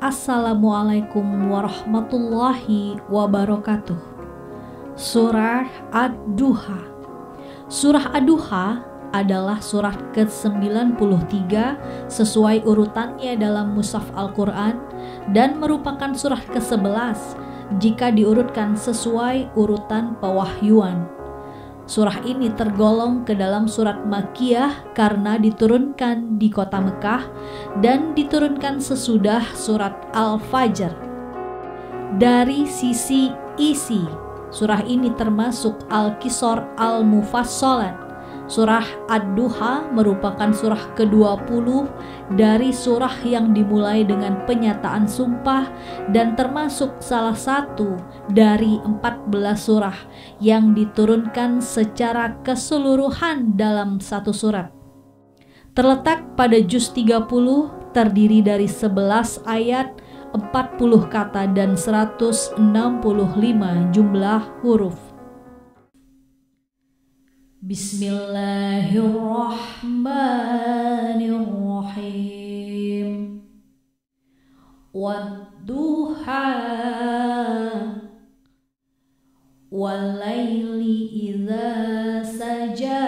Assalamualaikum warahmatullahi wabarakatuh. Surah Ad-Duha. Surah Ad-Duha adalah surah ke-93 sesuai urutannya dalam mushaf Al-Quran dan merupakan surah ke-11 jika diurutkan sesuai urutan pewahyuan. Surah ini tergolong ke dalam surat Makkiyah karena diturunkan di kota Mekah dan diturunkan sesudah surat Al-Fajr. Dari sisi isi, surah ini termasuk Al-Qisar Al-Mufassalat. Surah Ad-Duha merupakan surah ke-20 dari surah yang dimulai dengan penyataan sumpah dan termasuk salah satu dari 14 surah yang diturunkan secara keseluruhan dalam satu surat. Terletak pada juz 30, terdiri dari 11 ayat, 40 kata dan 165 jumlah huruf. Bismillahirrahmanirrahim. Wadduha walaili idza saja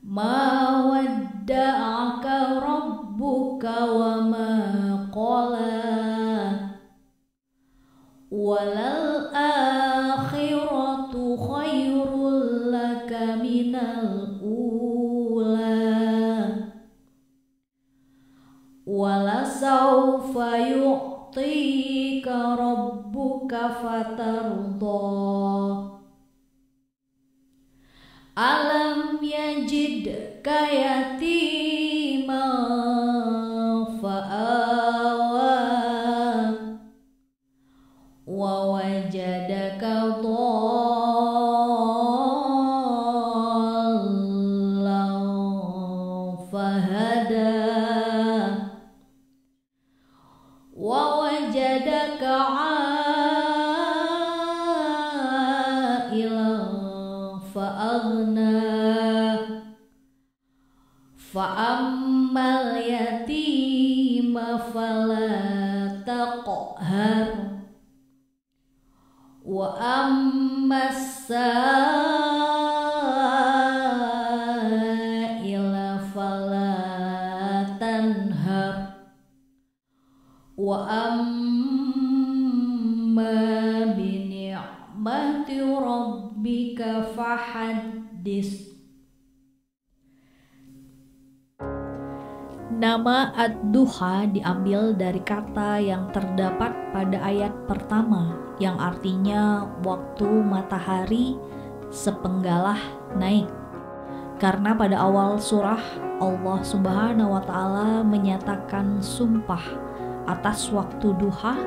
ma wadda'aka rabbuka wa ma qala walal akhiratu khairul laka minal ula wala sawfa yu'tika rabbuka fatarda alam yajidka yatima fa'awa wa wajadaka dhallan fahada wa wajadaka ailan fa'aghna fa'ammal yatima fala taqhar wa ammas sa'ila fala tanhar wa amma bi ni'mati rabbika fahaddis. Nama Ad-Duha diambil dari kata yang terdapat pada ayat pertama yang artinya waktu matahari sepenggalah naik. Karena pada awal surah Allah Subhanahu wa taala menyatakan sumpah atas waktu duha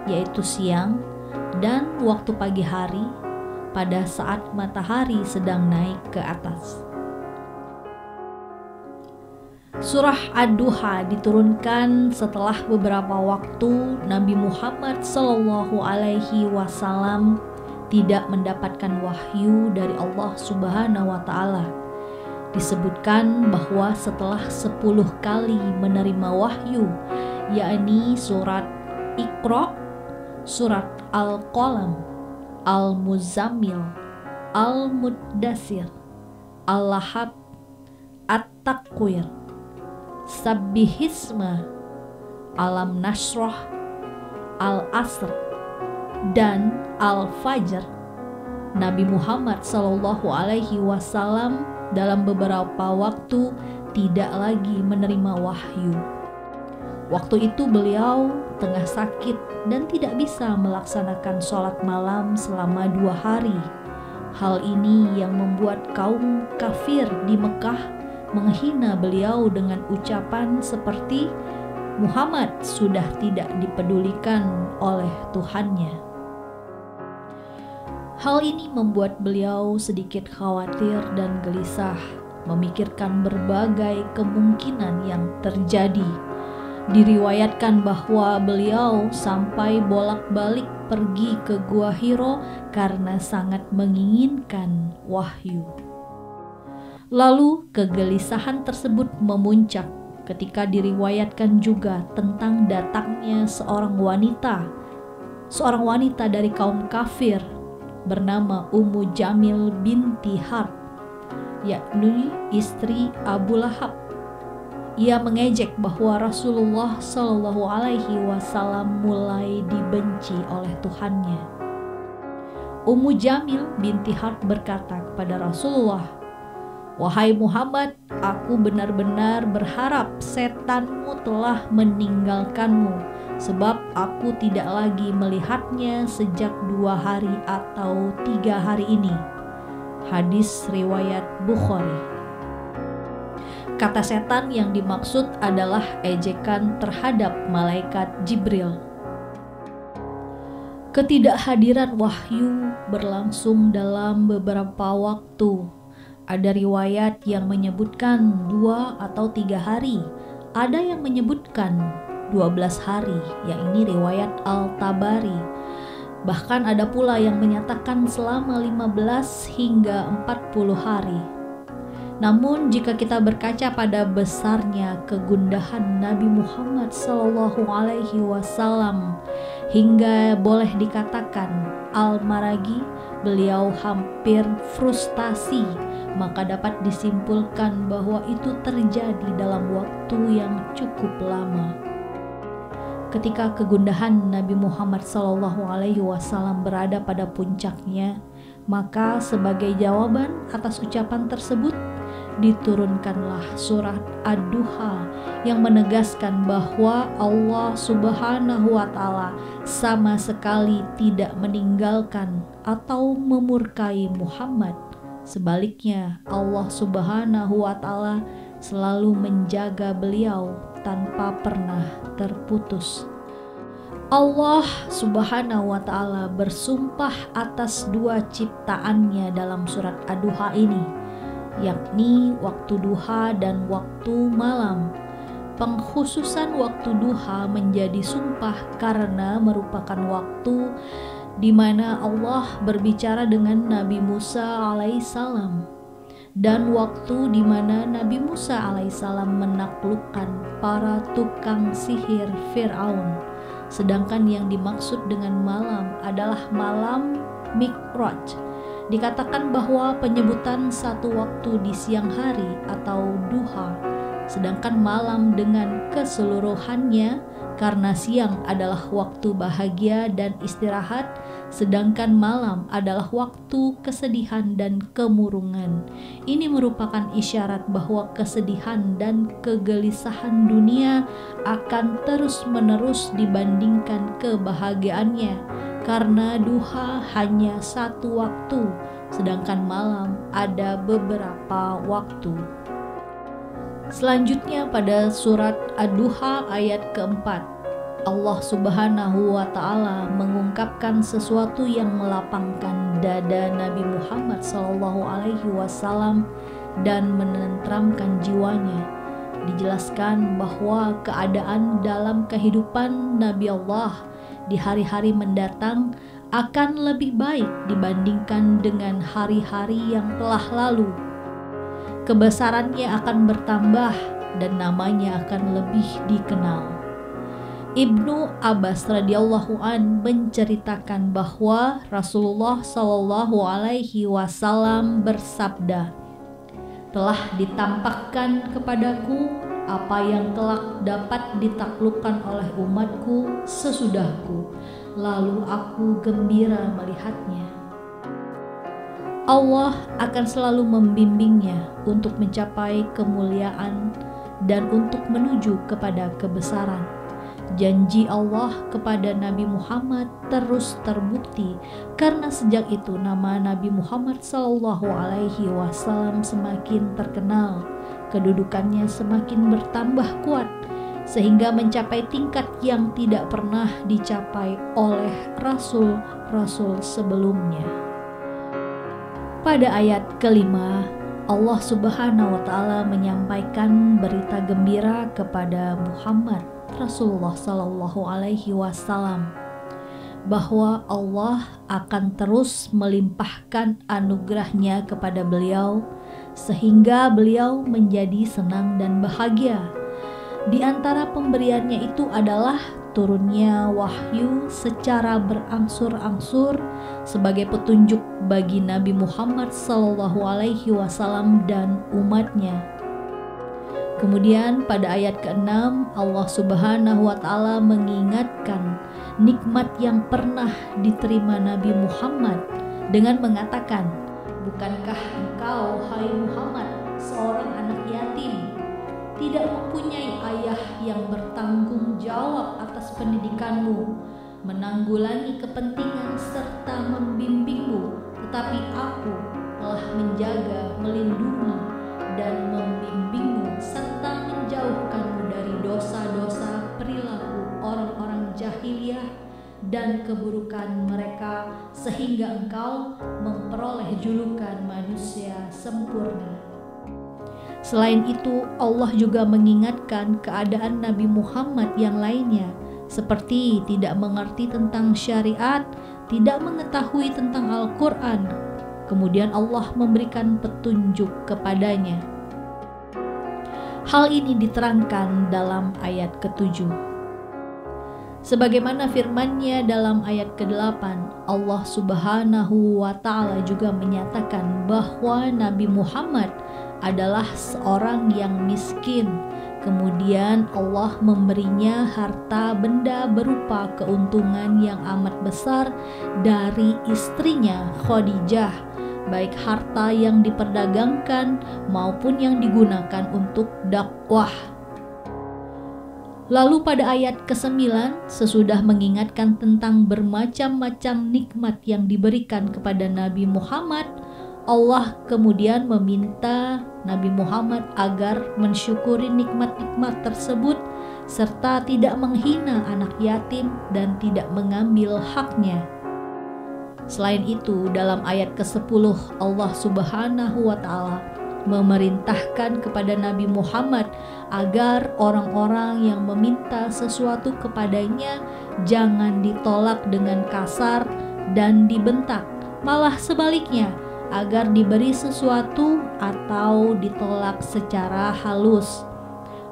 yaitu siang dan waktu pagi hari pada saat matahari sedang naik ke atas. Surah Ad-Duha diturunkan setelah beberapa waktu Nabi Muhammad SAW tidak mendapatkan wahyu dari Allah Subhanahu wa taala. Disebutkan bahwa setelah 10 kali menerima wahyu, yakni surat Iqra, surat Al-Qalam, Al-Muzammil, Al-Muddatsir, Al-Lahab, At-Takwir, Sabbihisma, Alam Nashrah, Al-Asr, dan Al-Fajr, Nabi Muhammad SAW dalam beberapa waktu tidak lagi menerima wahyu. Waktu itu beliau tengah sakit dan tidak bisa melaksanakan sholat malam selama 2 hari. Hal ini yang membuat kaum kafir di Mekah menghina beliau dengan ucapan seperti Muhammad sudah tidak dipedulikan oleh Tuhannya. Hal ini membuat beliau sedikit khawatir dan gelisah, memikirkan berbagai kemungkinan yang terjadi. Diriwayatkan bahwa beliau sampai bolak-balik pergi ke Gua Hiro karena sangat menginginkan wahyu. Lalu kegelisahan tersebut memuncak ketika diriwayatkan juga tentang datangnya seorang wanita dari kaum kafir bernama Ummu Jamil binti Harb, yakni istri Abu Lahab. Ia mengejek bahwa Rasulullah Shallallahu Alaihi Wasallam mulai dibenci oleh Tuhannya. Ummu Jamil binti Harb berkata kepada Rasulullah, "Wahai Muhammad, aku benar-benar berharap setanmu telah meninggalkanmu, sebab aku tidak lagi melihatnya sejak 2 hari atau 3 hari ini." Hadis riwayat Bukhari. Kata setan yang dimaksud adalah ejekan terhadap malaikat Jibril. Ketidakhadiran wahyu berlangsung dalam beberapa waktu. Ada riwayat yang menyebutkan 2 atau 3 hari, ada yang menyebutkan 12 hari, yakni riwayat Al-Tabari. Bahkan ada pula yang menyatakan selama 15 hingga 40 hari. Namun jika kita berkaca pada besarnya kegundahan Nabi Muhammad SAW hingga boleh dikatakan Al-Maraghi, beliau hampir frustasi, maka dapat disimpulkan bahwa itu terjadi dalam waktu yang cukup lama. Ketika kegundahan Nabi Muhammad SAW berada pada puncaknya, maka sebagai jawaban atas ucapan tersebut diturunkanlah surat Ad-Duha yang menegaskan bahwa Allah Subhanahu wa Ta'ala sama sekali tidak meninggalkan atau memurkai Muhammad. Sebaliknya, Allah Subhanahu wa Ta'ala selalu menjaga beliau tanpa pernah terputus. Allah Subhanahu wa Ta'ala bersumpah atas 2 ciptaannya dalam surat Ad-Duha ini, yakni waktu duha dan waktu malam. Pengkhususan waktu duha menjadi sumpah karena merupakan waktu di mana Allah berbicara dengan Nabi Musa alaihissalam, dan waktu di mana Nabi Musa alaihissalam menaklukkan para tukang sihir Fir'aun. Sedangkan yang dimaksud dengan malam adalah malam Mi'raj. Dikatakan bahwa penyebutan satu waktu di siang hari atau duha, sedangkan malam dengan keseluruhannya karena siang adalah waktu bahagia dan istirahat, sedangkan malam adalah waktu kesedihan dan kemurungan. Ini merupakan isyarat bahwa kesedihan dan kegelisahan dunia akan terus-menerus dibandingkan kebahagiaannya, karena duha hanya satu waktu, sedangkan malam ada beberapa waktu. Selanjutnya pada surat Ad-Duha ayat keempat, Allah Subhanahu wa Ta'ala mengungkapkan sesuatu yang melapangkan dada Nabi Muhammad SAW dan menenteramkan jiwanya. Dijelaskan bahwa keadaan dalam kehidupan Nabi Allah di hari-hari mendatang akan lebih baik dibandingkan dengan hari-hari yang telah lalu. Kebesarannya akan bertambah dan namanya akan lebih dikenal. Ibnu Abbas radhiyallahu an menceritakan bahwa Rasulullah Shallallahu Alaihi Wasallam bersabda, "Telah ditampakkan kepadaku apa yang kelak dapat ditaklukkan oleh umatku sesudahku, lalu aku gembira melihatnya." Allah akan selalu membimbingnya untuk mencapai kemuliaan dan untuk menuju kepada kebesaran. Janji Allah kepada Nabi Muhammad terus terbukti karena sejak itu nama Nabi Muhammad SAW semakin terkenal, kedudukannya semakin bertambah kuat sehingga mencapai tingkat yang tidak pernah dicapai oleh rasul-rasul sebelumnya. Pada ayat kelima, Allah Subhanahu wa Ta'ala menyampaikan berita gembira kepada Muhammad Rasulullah Sallallahu Alaihi Wasallam bahwa Allah akan terus melimpahkan anugerahnya kepada beliau sehingga beliau menjadi senang dan bahagia. Di antara pemberiannya itu adalah turunnya wahyu secara berangsur-angsur sebagai petunjuk bagi Nabi Muhammad SAW dan umatnya. Kemudian pada ayat ke-6 Allah Subhanahu wa Ta'ala mengingatkan nikmat yang pernah diterima Nabi Muhammad dengan mengatakan, "Bukankah engkau, hai Muhammad, seorang anak yatim, tidak mempunyai ayah yang bertanggung jawab atas pendidikanmu, menanggulangi kepentingan serta membimbingmu, tetapi aku telah menjaga, melindungi, dan membimbingmu serta menjauhkanmu dari dosa-dosa perilaku orang-orang jahiliyah dan keburukan mereka, sehingga engkau memperoleh julukan manusia sempurna." Selain itu, Allah juga mengingatkan keadaan Nabi Muhammad yang lainnya, seperti tidak mengerti tentang syariat, tidak mengetahui tentang Al-Quran. Kemudian Allah memberikan petunjuk kepadanya. Hal ini diterangkan dalam ayat ke-7. Sebagaimana firman-Nya dalam ayat ke-8, Allah Subhanahu wa Ta'ala juga menyatakan bahwa Nabi Muhammad adalah seorang yang miskin. Kemudian Allah memberinya harta benda berupa keuntungan yang amat besar dari istrinya Khadijah, baik harta yang diperdagangkan maupun yang digunakan untuk dakwah. Lalu pada ayat ke-9, sesudah mengingatkan tentang bermacam-macam nikmat yang diberikan kepada Nabi Muhammad, Allah kemudian meminta Nabi Muhammad agar mensyukuri nikmat-nikmat tersebut serta tidak menghina anak yatim dan tidak mengambil haknya. Selain itu, dalam ayat ke-10 Allah Subhanahu wa Ta'ala memerintahkan kepada Nabi Muhammad agar orang-orang yang meminta sesuatu kepadanya jangan ditolak dengan kasar dan dibentak, malah sebaliknya, agar diberi sesuatu atau ditolak secara halus.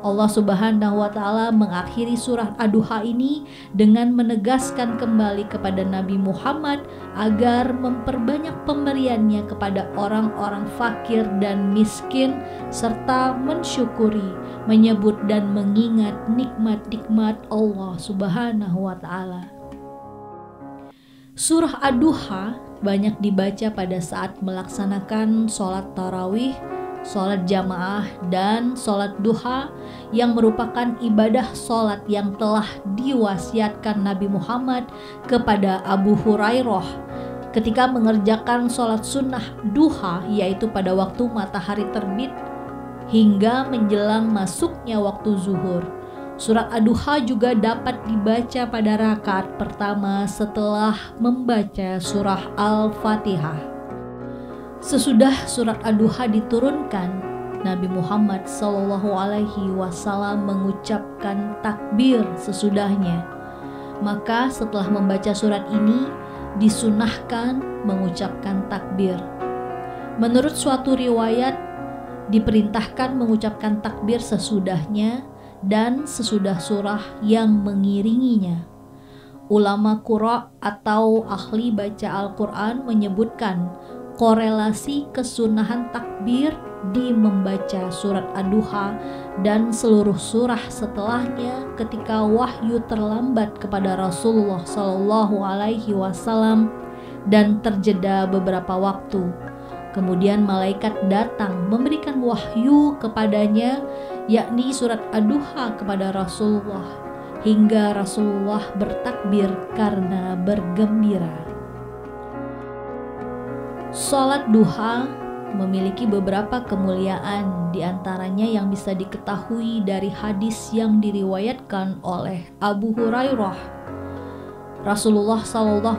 Allah Subhanahu wa Ta'ala mengakhiri surah Ad-Duha ini dengan menegaskan kembali kepada Nabi Muhammad agar memperbanyak pemberiannya kepada orang-orang fakir dan miskin serta mensyukuri, menyebut dan mengingat nikmat-nikmat Allah Subhanahu wa Ta'ala. Surah Ad-Duha banyak dibaca pada saat melaksanakan sholat tarawih, sholat jamaah, dan sholat duha yang merupakan ibadah sholat yang telah diwasiatkan Nabi Muhammad kepada Abu Hurairah ketika mengerjakan sholat sunnah duha, yaitu pada waktu matahari terbit hingga menjelang masuknya waktu zuhur. Surat Ad-Duha juga dapat dibaca pada rakaat pertama setelah membaca surah Al-Fatihah. Sesudah surat Ad-Duha diturunkan, Nabi Muhammad SAW mengucapkan takbir sesudahnya. Maka setelah membaca surat ini, disunahkan mengucapkan takbir. Menurut suatu riwayat, diperintahkan mengucapkan takbir sesudahnya dan sesudah surah yang mengiringinya. Ulama qura atau ahli baca Al-Quran menyebutkan korelasi kesunahan takbir di membaca surat Ad-Duha dan seluruh surah setelahnya ketika wahyu terlambat kepada Rasulullah SAW dan terjeda beberapa waktu. Kemudian malaikat datang memberikan wahyu kepadanya, yakni surat Ad-Duha kepada Rasulullah, hingga Rasulullah bertakbir karena bergembira. Salat duha memiliki beberapa kemuliaan, diantaranya yang bisa diketahui dari hadis yang diriwayatkan oleh Abu Hurairah. Rasulullah SAW,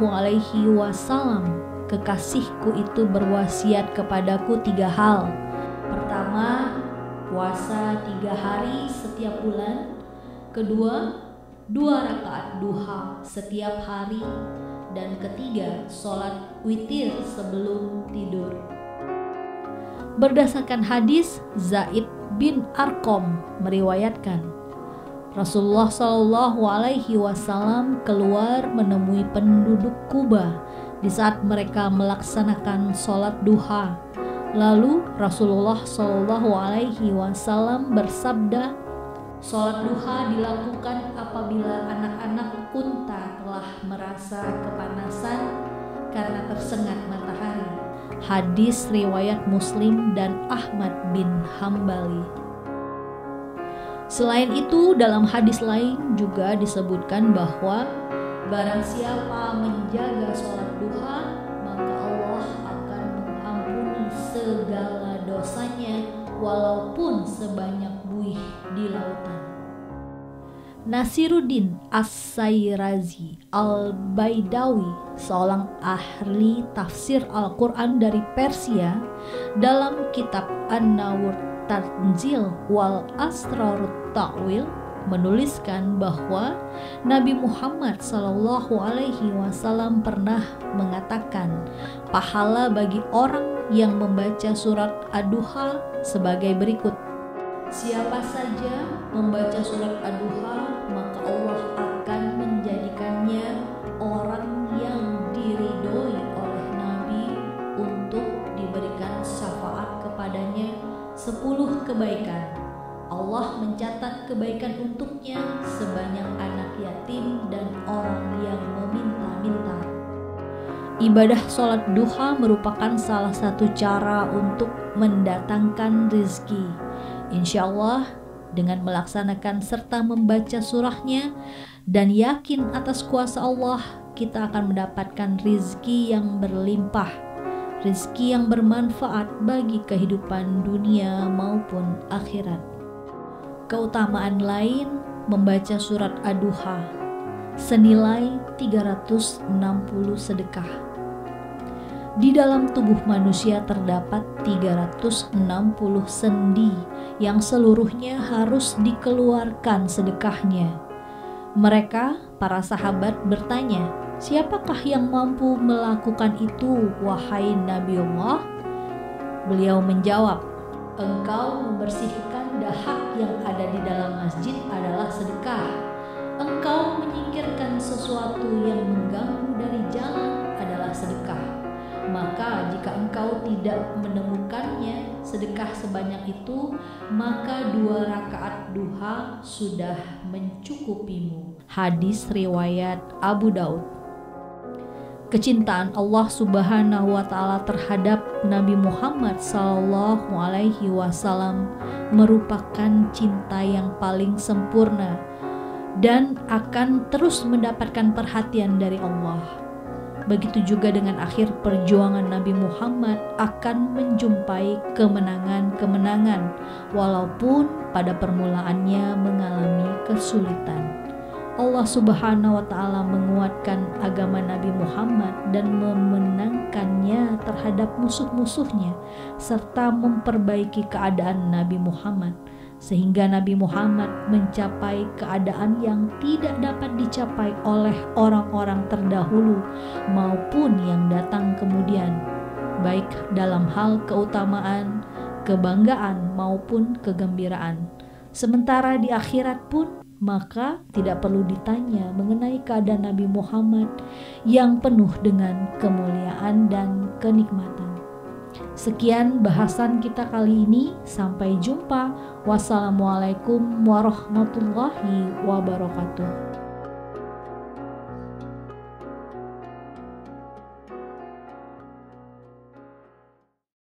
kekasihku itu berwasiat kepadaku 3 hal. Pertama, puasa 3 hari setiap bulan. Kedua, 2 rakaat duha setiap hari. Dan ketiga, sholat witir sebelum tidur. Berdasarkan hadis, Zaid bin Arqam meriwayatkan, Rasulullah Shallallahu Alaihi Wasallam keluar menemui penduduk Kuba di saat mereka melaksanakan sholat duha. Lalu Rasulullah Shallallahu Alaihi Wasallam bersabda, sholat duha dilakukan apabila anak-anak unta telah merasa kepanasan karena tersengat matahari. Hadis riwayat Muslim dan Ahmad bin Hambali. Selain itu, dalam hadis lain juga disebutkan bahwa barang siapa menjaga sholat duha, maka Allah akan mengampuni segala dosanya walaupun sebanyak buih di lautan. Nasiruddin As-Sairazi Al-Baidawi, seorang ahli tafsir Al-Quran dari Persia, dalam kitab An-Nawur Tanzil wal Asrarut Ta'wil menuliskan bahwa Nabi Muhammad Sallallahu Alaihi Wasallam pernah mengatakan, pahala bagi orang yang membaca surat Ad-Duha sebagai berikut. Siapa saja membaca surat Ad-Duha, maka Allah akan menjadikannya orang yang diridhoi oleh Nabi untuk diberikan syafaat kepadanya 10 kebaikan. Allah mencatat kebaikan untuknya sebanyak anak yatim dan orang yang meminta-minta. Ibadah sholat duha merupakan salah satu cara untuk mendatangkan rezeki. Insya Allah, dengan melaksanakan serta membaca surahnya dan yakin atas kuasa Allah, kita akan mendapatkan rezeki yang berlimpah, rezeki yang bermanfaat bagi kehidupan dunia maupun akhirat. Keutamaan lain membaca surat Ad-Duha senilai 360 sedekah. Di dalam tubuh manusia terdapat 360 sendi yang seluruhnya harus dikeluarkan sedekahnya. Mereka, para sahabat, bertanya, siapakah yang mampu melakukan itu, wahai Nabiullah? Beliau menjawab, engkau membersihkan dahak yang ada di dalam masjid adalah sedekah. Engkau menyingkirkan sesuatu yang mengganggu dari jalan adalah sedekah. Maka jika engkau tidak menemukannya sedekah sebanyak itu, maka 2 rakaat duha sudah mencukupimu. Hadis riwayat Abu Daud. Kecintaan Allah Subhanahu wa Ta'ala terhadap Nabi Muhammad Sallallahu Alaihi Wasallam merupakan cinta yang paling sempurna dan akan terus mendapatkan perhatian dari Allah. Begitu juga dengan akhir perjuangan Nabi Muhammad akan menjumpai kemenangan-kemenangan walaupun pada permulaannya mengalami kesulitan. Allah Subhanahu wa Ta'ala menguatkan agama Nabi Muhammad dan memenangkannya terhadap musuh-musuhnya serta memperbaiki keadaan Nabi Muhammad sehingga Nabi Muhammad mencapai keadaan yang tidak dapat dicapai oleh orang-orang terdahulu maupun yang datang kemudian, baik dalam hal keutamaan, kebanggaan maupun kegembiraan. Sementara di akhirat pun, maka tidak perlu ditanya mengenai keadaan Nabi Muhammad yang penuh dengan kemuliaan dan kenikmatan. Sekian bahasan kita kali ini. Sampai jumpa. Wassalamualaikum warahmatullahi wabarakatuh.